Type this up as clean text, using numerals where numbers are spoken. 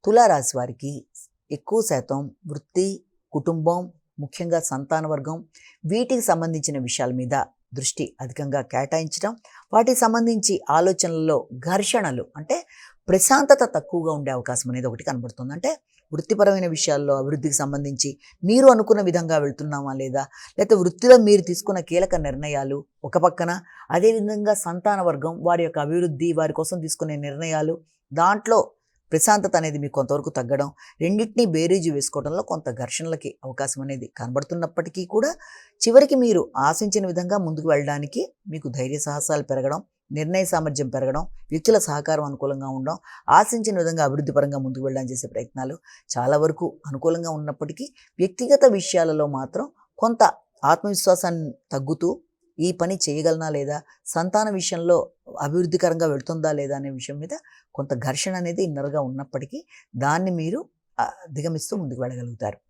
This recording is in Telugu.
తులారాశి వారికి ఎక్కువ శాతం వృత్తి, కుటుంబం, ముఖ్యంగా సంతాన వర్గం వీటికి సంబంధించిన విషయాల మీద దృష్టి అధికంగా కేటాయించడం, వాటికి సంబంధించి ఆలోచనలలో ఘర్షణలు అంటే ప్రశాంతత తక్కువగా ఉండే అవకాశం అనేది ఒకటి కనబడుతుంది. అంటే వృత్తిపరమైన విషయాల్లో అభివృద్ధికి సంబంధించి మీరు అనుకున్న విధంగా వెళ్తున్నామా లేదా, లేకపోతే వృత్తిలో మీరు తీసుకున్న కీలక నిర్ణయాలు ఒక పక్కన, అదేవిధంగా సంతాన వర్గం వారి యొక్క అభివృద్ధి, వారి కోసం తీసుకునే నిర్ణయాలు, దాంట్లో ప్రశాంతత అనేది మీకు కొంతవరకు తగ్గడం, రెండింటినీ బేరీజు వేసుకోవడంలో కొంత ఘర్షణలకి అవకాశం అనేది కనబడుతున్నప్పటికీ కూడా చివరికి మీరు ఆశించిన విధంగా ముందుకు వెళ్ళడానికి మీకు ధైర్య సాహసాలు పెరగడం, నిర్ణయ సామర్థ్యం పెరగడం, వ్యక్తుల సహకారం అనుకూలంగా ఉండడం, ఆశించిన విధంగా అభివృద్ధి పరంగా ముందుకు వెళ్ళడానికి చేసే ప్రయత్నాలు చాలా వరకు అనుకూలంగా ఉన్నప్పటికీ వ్యక్తిగత విషయాలలో మాత్రం కొంత ఆత్మవిశ్వాసాన్ని తగ్గుతూ ఈ పని చేయగలనా లేదా, సంతాన విషయంలో అభివృద్ధికరంగా వెళ్తుందా లేదా అనే విషయం మీద కొంత ఘర్షణ అనేది ఇన్నర్గా ఉన్నప్పటికీ దాన్ని మీరు అధిగమిస్తూ ముందుకు వెళ్ళగలుగుతారు.